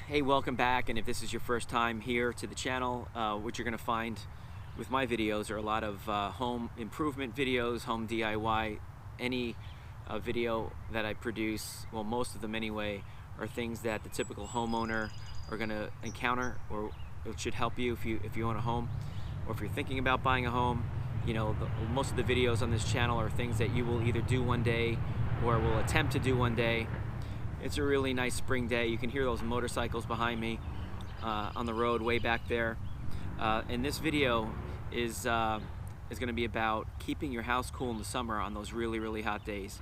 Hey, welcome back, and if this is your first time here to the channel, what you're going to find with my videos are a lot of home improvement videos, home DIY. Any video that I produce, well, most of them anyway, are things that the typical homeowner are going to encounter, or it should help you if you own a home, or if you're thinking about buying a home. You know, most of the videos on this channel are things that you will either do one day or will attempt to do one day. It's a really nice spring day. You can hear those motorcycles behind me on the road way back there. And this video is going to be about keeping your house cool in the summer on those really hot days.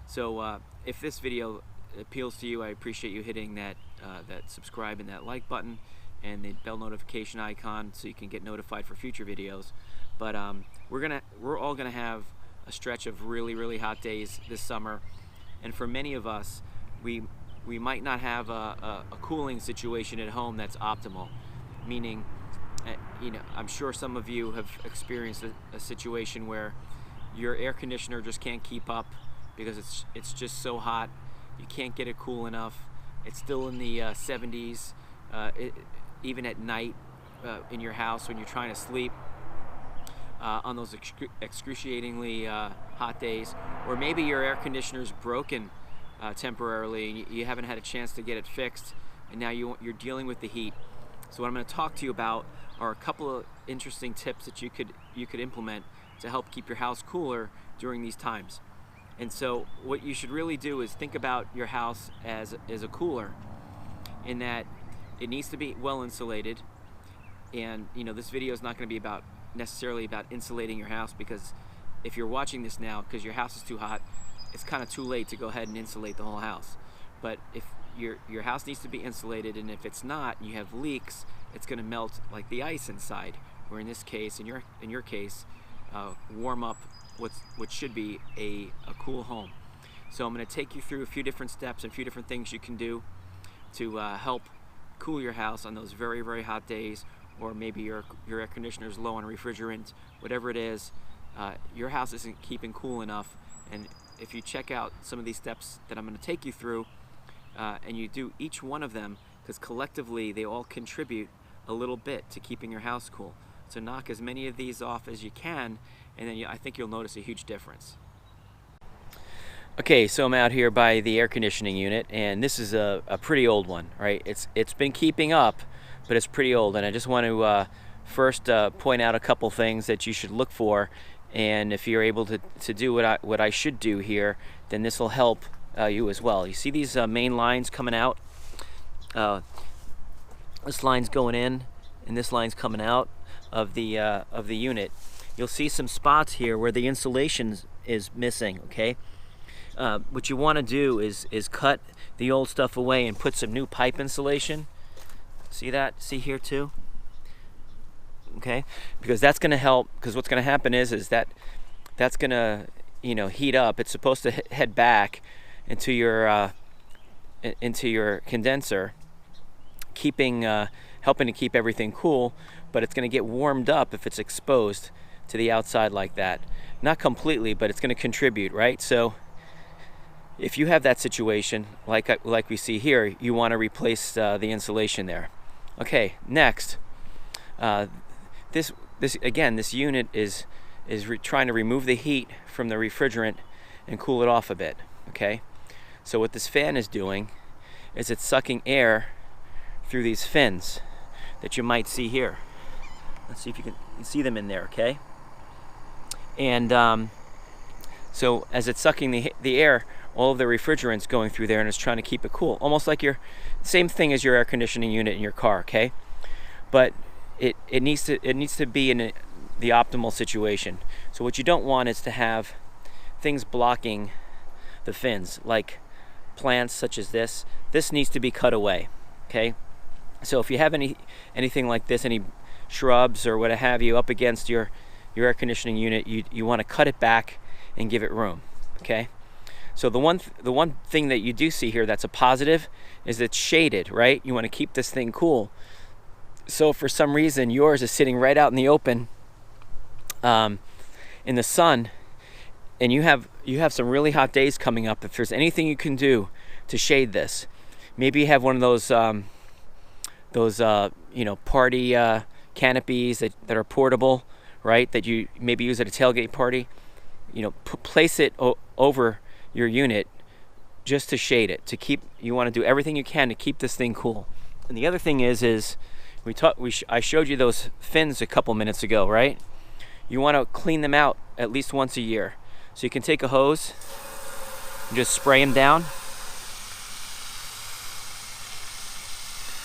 So if this video appeals to you, I appreciate you hitting that subscribe and that like button and the bell notification icon so you can get notified for future videos. But we're all gonna have a stretch of really hot days this summer, and for many of us, we might not have a cooling situation at home that's optimal. Meaning, you know, I'm sure some of you have experienced a situation where your air conditioner just can't keep up because it's just so hot. You can't get it cool enough. It's still in the 70s, even at night in your house when you're trying to sleep. On those excruciatingly hot days, or maybe your air conditioner's broken temporarily and you haven't had a chance to get it fixed, and now you're dealing with the heat. So what I'm going to talk to you about are a couple of interesting tips that you could implement to help keep your house cooler during these times. And so what you should really do is think about your house as a cooler, in that it needs to be well insulated. And you know, this video is not going to be necessarily about insulating your house, because if you're watching this now because your house is too hot, it's kind of too late to go ahead and insulate the whole house. But if your house needs to be insulated, and if it's not and you have leaks, it's going to melt like the ice inside, or in this case, in your case, warm up what should be a cool home. So I'm going to take you through a few different steps and a few different things you can do to help cool your house on those very hot days, or maybe your air conditioner is low on refrigerant. Whatever it is, your house isn't keeping cool enough. And if you check out some of these steps that I'm going to take you through, and you do each one of them, because collectively they all contribute a little bit to keeping your house cool. So knock as many of these off as you can, and then I think you'll notice a huge difference. Okay, so I'm out here by the air conditioning unit, and this is a pretty old one, right? It's been keeping up, but it's pretty old, and I just want to first point out a couple things that you should look for, and if you're able to do what I should do here, then this will help you as well. You see these main lines coming out? This line's going in, and this line's coming out of the unit. You'll see some spots here where the insulation is missing. Okay, what you want to do is cut the old stuff away and put some new pipe insulation. See that? See here too? Okay, because that's going to help, because what's going to happen is that's going to, you know, heat up. It's supposed to head back into your condenser, helping to keep everything cool, but it's going to get warmed up if it's exposed to the outside like that. Not completely, but it's going to contribute, right? So if you have that situation like we see here, you want to replace the insulation there. Okay, next, this unit is trying to remove the heat from the refrigerant and cool it off a bit. Okay, so what this fan is doing is it's sucking air through these fins that you might see here. Let's see if you can see them in there. Okay, and so as it's sucking the air, all of the refrigerant's going through there, and it's trying to keep it cool, almost like your same thing as your air conditioning unit in your car. Okay, but it needs to be in the optimal situation. So what you don't want is to have things blocking the fins, like plants such as this. This needs to be cut away. Okay, so if you have anything like this, any shrubs or what have you up against your air conditioning unit, you want to cut it back and give it room. Okay, so the one thing that you do see here that's a positive is it's shaded, right? You want to keep this thing cool. So if for some reason yours is sitting right out in the open, in the sun, and you have some really hot days coming up, if there's anything you can do to shade this, maybe you have one of those those you know, party canopies that are portable, right? That you maybe use at a tailgate party. You know, place it over your unit just to shade it. To keep, you want to do everything you can to keep this thing cool. And the other thing is I showed you those fins a couple minutes ago, right? You want to clean them out at least once a year. So you can take a hose and just spray them down.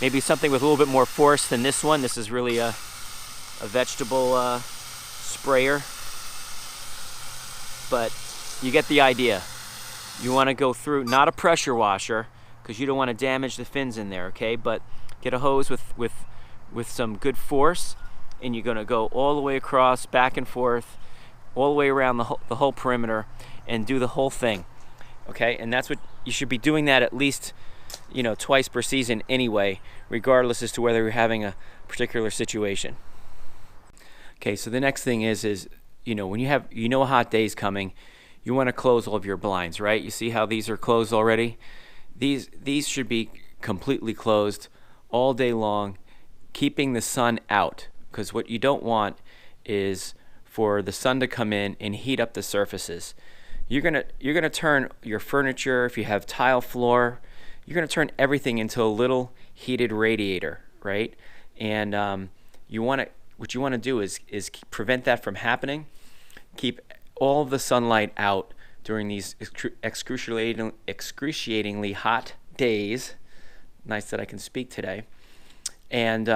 Maybe something with a little bit more force than this one. This is really a vegetable sprayer. But you get the idea. You want to go through, not a pressure washer, because you don't want to damage the fins in there, okay? But get a hose with some good force, and you're going to go all the way across, back and forth, all the way around the whole perimeter, and do the whole thing, okay? And that's what you should be doing, that at least, you know, twice per season anyway, regardless as to whether you're having a particular situation. Okay, so the next thing is you know, when you know a hot day's coming, you want to close all of your blinds, right? You see how these are closed already? These should be completely closed all day long, keeping the sun out, because what you don't want is for the sun to come in and heat up the surfaces. You're gonna turn your furniture, if you have tile floor, you're gonna turn everything into a little heated radiator, right? And what you want to do is prevent that from happening. Keep all of the sunlight out during these excruciatingly hot days. Nice that I can speak today. And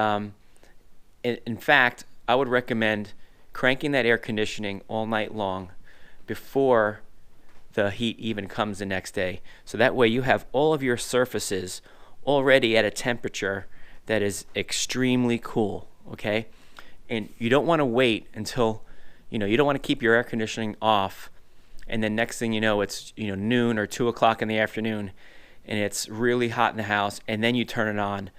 in fact, I would recommend cranking that air conditioning all night long before the heat even comes the next day. So that way you have all of your surfaces already at a temperature that is extremely cool, okay? And you don't want to wait until, you know, you don't want to keep your air conditioning off, and then next thing you know, it's, you know, noon or 2 o'clock in the afternoon, and it's really hot in the house, and then you turn it on.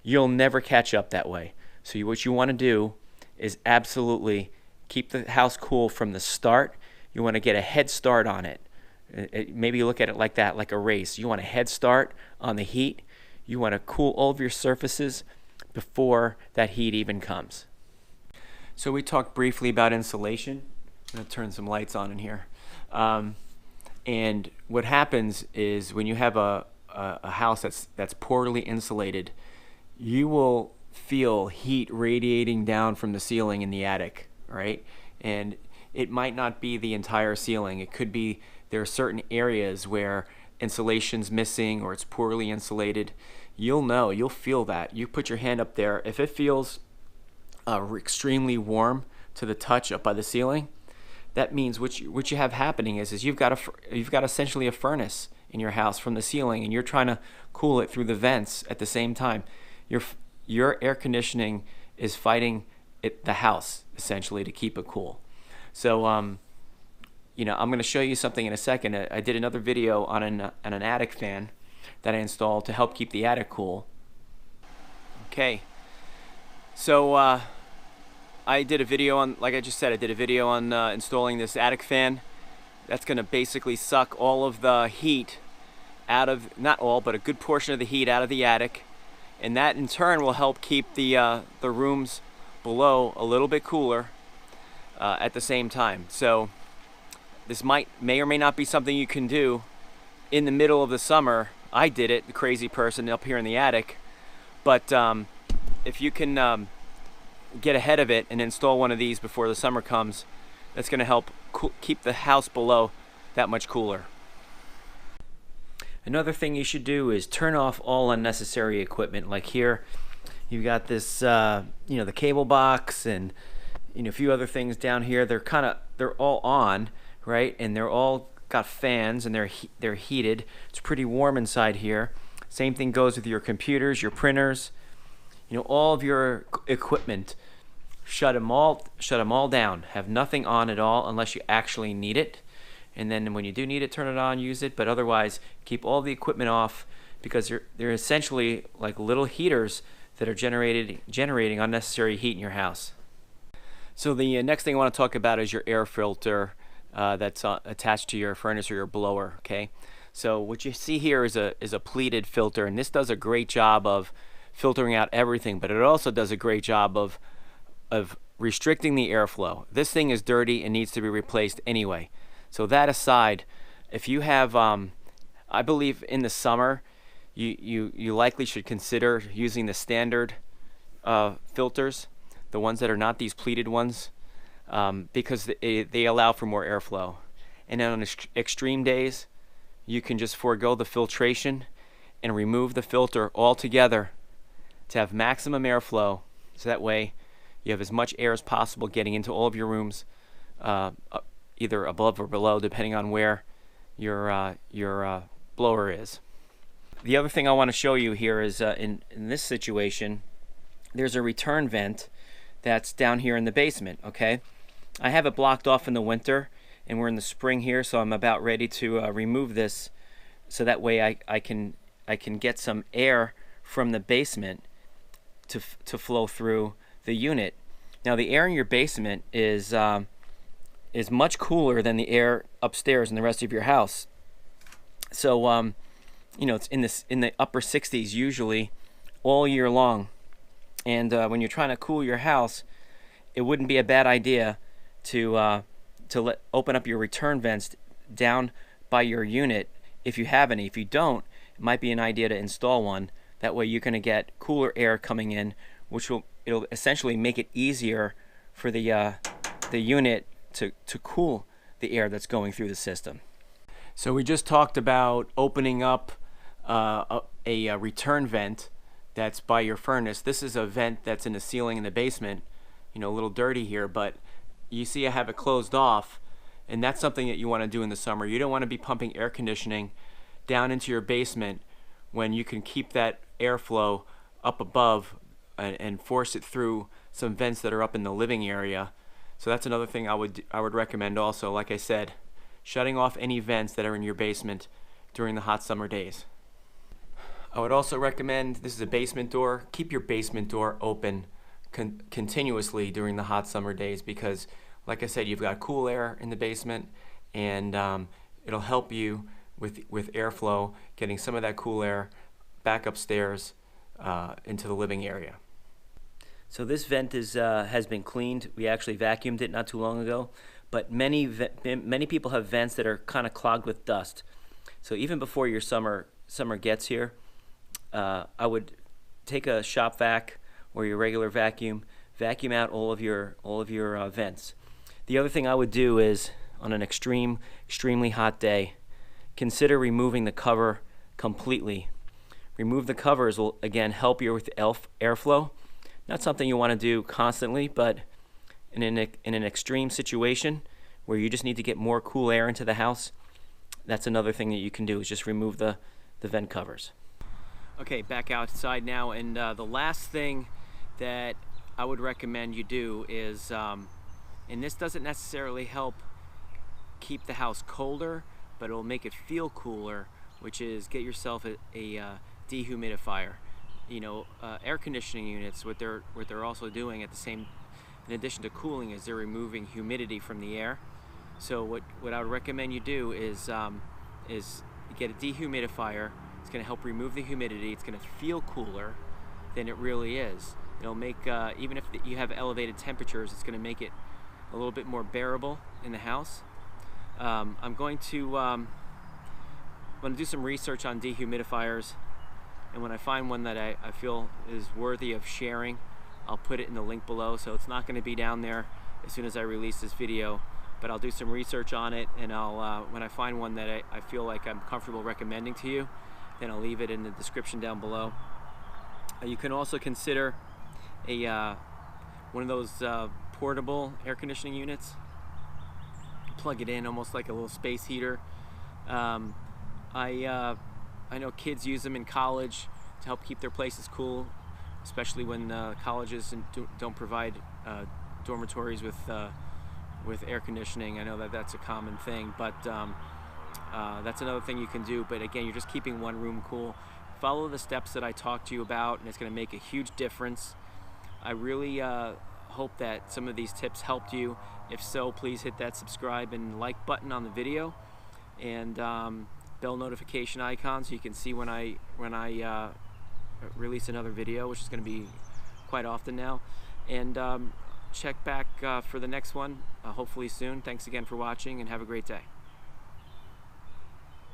You'll never catch up that way. So what you want to do is absolutely keep the house cool from the start. You want to get a head start on it. Maybe you look at it like that, like a race. You want a head start on the heat. You want to cool all of your surfaces before that heat even comes. So we talked briefly about insulation. I'm going to turn some lights on in here. And what happens is when you have a house that's poorly insulated, you will feel heat radiating down from the ceiling in the attic, right? And it might not be the entire ceiling. It could be there are certain areas where insulation's missing or it's poorly insulated. You'll know, you'll feel that. You put your hand up there. If it feels extremely warm to the touch up by the ceiling, that means what you have happening is you've got essentially a furnace in your house from the ceiling, and you're trying to cool it through the vents at the same time. Your air conditioning is fighting the house essentially to keep it cool. So you know, I'm going to show you something in a second. I did another video on an attic fan that I installed to help keep the attic cool. Okay, so I did a video on, like I just said, I did a video on installing this attic fan. That's going to basically suck all of the heat out of, not all, but a good portion of the heat out of the attic, and that in turn will help keep the rooms below a little bit cooler at the same time. So this may or may not be something you can do in the middle of the summer. I did it, the crazy person up here in the attic, but if you can get ahead of it and install one of these before the summer comes, that's going to help keep the house below that much cooler. Another thing you should do is turn off all unnecessary equipment. Like here, you've got this, you know, the cable box and, you know, a few other things down here. They're all on, right? And they're all got fans and they're heated. It's pretty warm inside here. Same thing goes with your computers, your printers, you know, all of your equipment. Shut them all down. Have nothing on at all unless you actually need it. And then when you do need it, turn it on, use it. But otherwise, keep all the equipment off, because they're essentially like little heaters that are generating unnecessary heat in your house. So the next thing I want to talk about is your air filter that's attached to your furnace or your blower. Okay, so what you see here is a pleated filter, and this does a great job of filtering out everything, but it also does a great job of restricting the airflow. This thing is dirty and needs to be replaced anyway. So that aside, if you have, I believe in the summer, you likely should consider using the standard filters, the ones that are not these pleated ones, because they allow for more airflow. And then on extreme days, you can just forego the filtration and remove the filter altogether to have maximum airflow, so that way you have as much air as possible getting into all of your rooms, either above or below, depending on where your blower is. The other thing I want to show you here is in this situation, there's a return vent that's down here in the basement. Okay, I have it blocked off in the winter, and we're in the spring here, so I'm about ready to remove this, so that way I can get some air from the basement to flow through the unit. Now the air in your basement is much cooler than the air upstairs in the rest of your house. So you know, it's in the upper 60s usually all year long. And when you're trying to cool your house, it wouldn't be a bad idea to open up your return vents down by your unit if you have any. If you don't, it might be an idea to install one. That way you're going to get cooler air coming in, which it'll essentially make it easier for the unit to cool the air that's going through the system. So we just talked about opening up a return vent that's by your furnace. This is a vent that's in the ceiling in the basement. You know, a little dirty here, but you see I have it closed off, and that's something that you want to do in the summer. You don't want to be pumping air conditioning down into your basement when you can keep that airflow up above and force it through some vents that are up in the living area. So that's another thing I would recommend also. Like I said, shutting off any vents that are in your basement during the hot summer days. I would also recommend, this is a basement door, keep your basement door open continuously during the hot summer days, because like I said, you've got cool air in the basement, and it'll help you with airflow, getting some of that cool air back upstairs into the living area. So this vent has been cleaned. We actually vacuumed it not too long ago, but many people have vents that are kind of clogged with dust. So even before your summer gets here, I would take a shop vac or your regular vacuum out all of your vents. The other thing I would do is, on an extremely hot day, consider removing the cover completely. Remove the covers will again help you with airflow. Not something you want to do constantly, but in an extreme situation where you just need to get more cool air into the house, that's another thing that you can do, is just remove the vent covers. Okay, back outside now, and the last thing that I would recommend you do is, and this doesn't necessarily help keep the house colder, but it'll make it feel cooler, which is get yourself a dehumidifier. You know, air conditioning units, what they're also doing at the same, in addition to cooling, is they're removing humidity from the air. So what I would recommend you do is get a dehumidifier. It's going to help remove the humidity. It's going to feel cooler than it really is. It'll make, even if you have elevated temperatures, it's going to make it a little bit more bearable in the house. I'm going to do some research on dehumidifiers, and when I find one that I feel is worthy of sharing, I'll put it in the link below. So it's not going to be down there as soon as I release this video, but I'll do some research on it, and I'll when I find one that I feel like I'm comfortable recommending to you, then I'll leave it in the description down below. You can also consider one of those portable air conditioning units. Plug it in almost like a little space heater. I know kids use them in college to help keep their places cool, especially when colleges don't provide dormitories with air conditioning. I know that that's a common thing, but that's another thing you can do. But again, you're just keeping one room cool. Follow the steps that I talked to you about, and it's going to make a huge difference. I really hope that some of these tips helped you. If so, please hit that subscribe and like button on the video, and bell notification icon so you can see when I release another video, which is going to be quite often now. And check back for the next one, hopefully soon. Thanks again for watching, and have a great day.